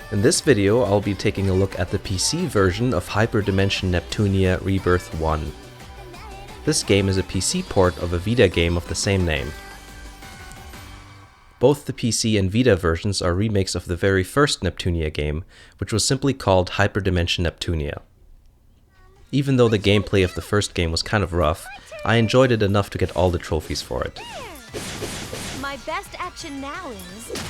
In this video, I'll be taking a look at the PC version of Hyperdimension Neptunia Re Birth1. This game is a PC port of a Vita game of the same name. Both the PC and Vita versions are remakes of the very first Neptunia game, which was simply called Hyperdimension Neptunia. Even though the gameplay of the first game was kind of rough, I enjoyed it enough to get all the trophies for it. My best action now is...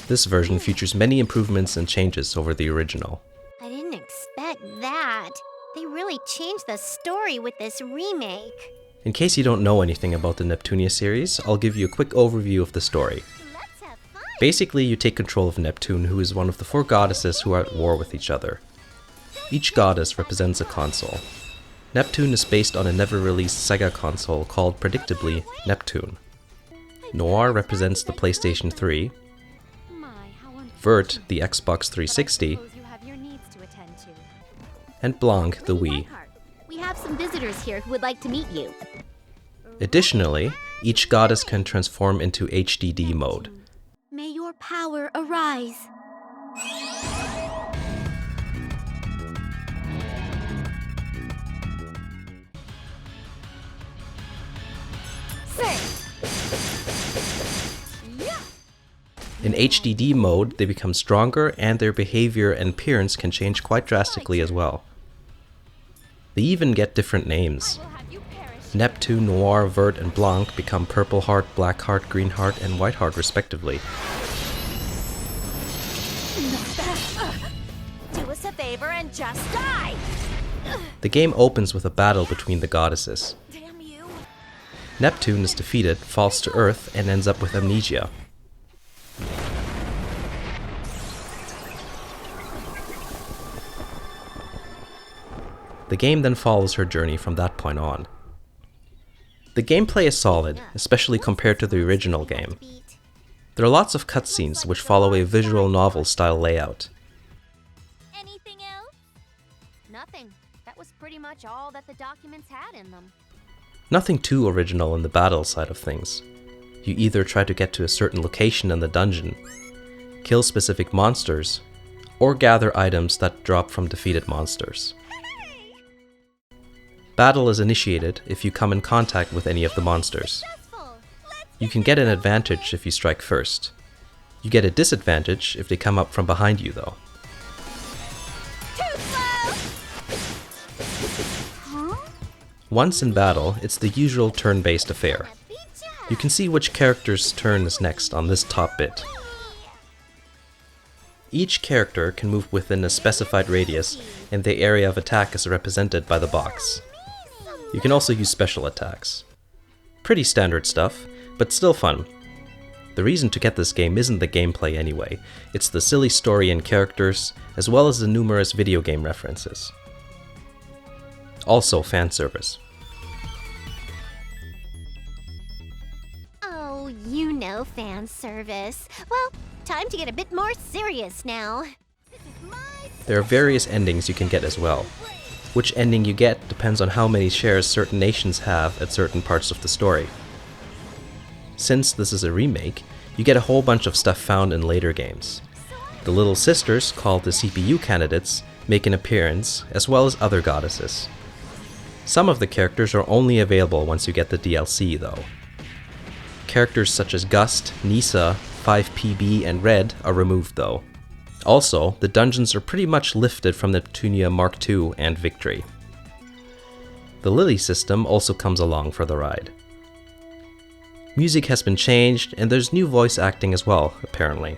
This version features many improvements and changes over the original. I didn't expect that. They really changed the story with this remake. In case you don't know anything about the Neptunia series, I'll give you a quick overview of the story. Let's have fun. Basically, you take control of Neptune, who is one of the 4 goddesses who are at war with each other. Each goddess represents a console. Neptune is based on a never-released Sega console called, predictably, Neptune. Noir represents the PlayStation 3, Vert the Xbox 360, and Blanc the Wii. We have some visitors here who would like to meet you. Additionally, each goddess can transform into HDD mode. May your power arise. In HDD mode, they become stronger and their behavior and appearance can change quite drastically as well. They even get different names. Neptune, Noir, Vert, and Blanc become Purple Heart, Black Heart, Green Heart, and White Heart respectively. Do us a favor and just die! The game opens with a battle between the goddesses. Damn you! Neptune is defeated, falls to Earth, and ends up with amnesia. The game then follows her journey from that point on. The gameplay is solid, especially compared to the original game. There are lots of cutscenes which follow a visual novel style layout. Anything else? Nothing. That was pretty much all that the documents had in them. Nothing too original in the battle side of things. You either try to get to a certain location in the dungeon, kill specific monsters, or gather items that drop from defeated monsters. Battle is initiated if you come in contact with any of the monsters. You can get an advantage if you strike first. You get a disadvantage if they come up from behind you though. Once in battle, it's the usual turn-based affair. You can see which character's turn is next on this top bit. Each character can move within a specified radius, and the area of attack is represented by the box. You can also use special attacks. Pretty standard stuff, but still fun. The reason to get this game isn't the gameplay anyway, it's the silly story and characters, as well as the numerous video game references. Also fan service. Oh, you know fan service. Well, time to get a bit more serious now. There are various endings you can get as well. Which ending you get depends on how many shares certain nations have at certain parts of the story. Since this is a remake, you get a whole bunch of stuff found in later games. The little sisters, called the CPU candidates, make an appearance, as well as other goddesses. Some of the characters are only available once you get the DLC though. Characters such as Gust, Nisa, 5PB, and Red are removed though. Also, the dungeons are pretty much lifted from Neptunia Mark II and Victory. The Lily system also comes along for the ride. Music has been changed, and there's new voice acting as well, apparently.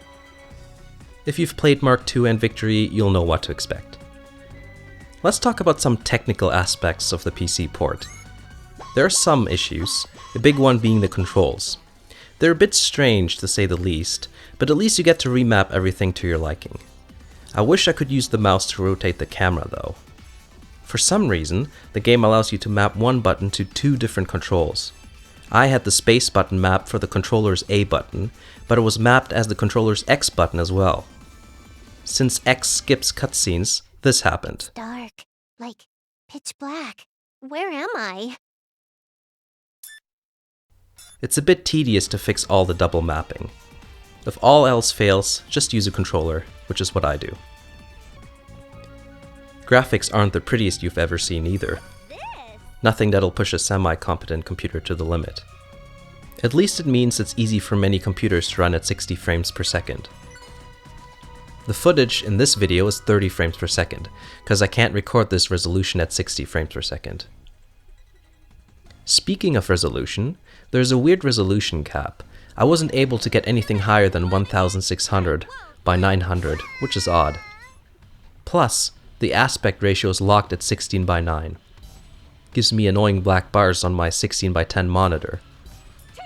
If you've played Mark II and Victory, you'll know what to expect. Let's talk about some technical aspects of the PC port. There are some issues, the big one being the controls. They're a bit strange to say the least, but at least you get to remap everything to your liking. I wish I could use the mouse to rotate the camera though. For some reason, the game allows you to map one button to 2 different controls. I had the space button mapped for the controller's A button, but it was mapped as the controller's X button as well. Since X skips cutscenes, this happened. Dark, like pitch black. Where am I? It's a bit tedious to fix all the double mapping. If all else fails, just use a controller, which is what I do. Graphics aren't the prettiest you've ever seen either. Nothing that'll push a semi-competent computer to the limit. At least it means it's easy for many computers to run at 60 frames per second. The footage in this video is 30 frames per second, because I can't record this resolution at 60 frames per second. Speaking of resolution, there's a weird resolution cap. I wasn't able to get anything higher than 1600 by 900, which is odd. Plus, the aspect ratio is locked at 16 by 9. Gives me annoying black bars on my 16 by 10 monitor.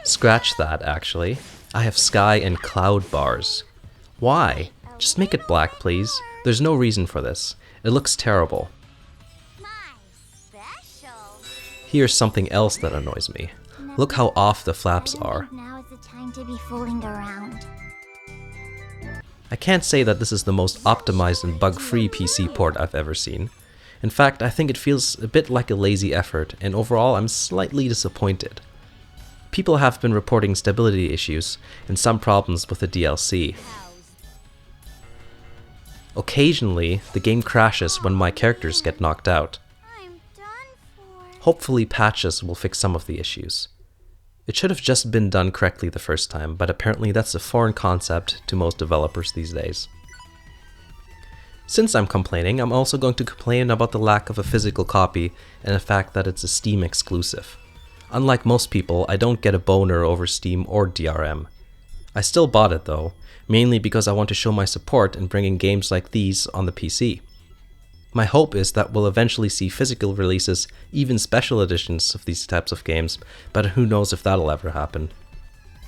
Scratch that, actually. I have sky and cloud bars. Why? Just make it black, please. There's no reason for this. It looks terrible. Here's something else that annoys me. Look how off the flaps are. Now is the time to be fooling around. I can't say that this is the most optimized and bug-free PC port I've ever seen. In fact, I think it feels a bit like a lazy effort, and overall I'm slightly disappointed. People have been reporting stability issues and some problems with the DLC. Occasionally, the game crashes when my characters get knocked out. Hopefully patches will fix some of the issues. It should have just been done correctly the first time, but apparently that's a foreign concept to most developers these days. Since I'm complaining, I'm also going to complain about the lack of a physical copy and the fact that it's a Steam exclusive. Unlike most people, I don't get a boner over Steam or DRM. I still bought it though, mainly because I want to show my support in bringing games like these on the PC. My hope is that we'll eventually see physical releases, even special editions of these types of games, but who knows if that'll ever happen.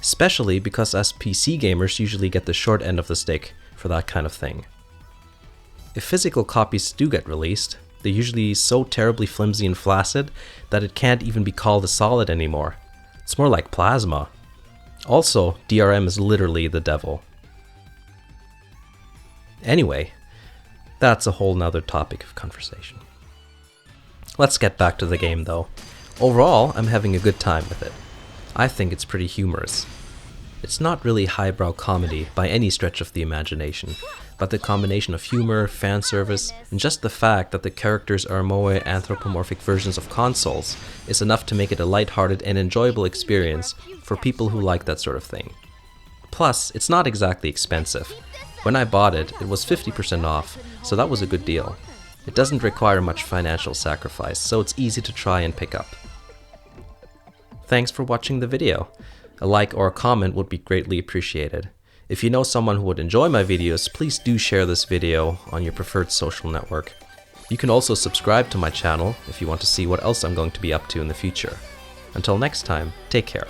Especially because us PC gamers usually get the short end of the stick for that kind of thing. If physical copies do get released, they're usually so terribly flimsy and flaccid that it can't even be called a solid anymore. It's more like plasma. Also, DRM is literally the devil. Anyway, that's a whole nother topic of conversation. Let's get back to the game though. Overall, I'm having a good time with it. I think it's pretty humorous. It's not really highbrow comedy by any stretch of the imagination, but the combination of humor, fan service, and just the fact that the characters are moe anthropomorphic versions of consoles is enough to make it a lighthearted and enjoyable experience for people who like that sort of thing. Plus, it's not exactly expensive. When I bought it, it was 50% off, so that was a good deal. It doesn't require much financial sacrifice, so it's easy to try and pick up. Thanks for watching the video. A like or a comment would be greatly appreciated. If you know someone who would enjoy my videos, please do share this video on your preferred social network. You can also subscribe to my channel if you want to see what else I'm going to be up to in the future. Until next time, take care.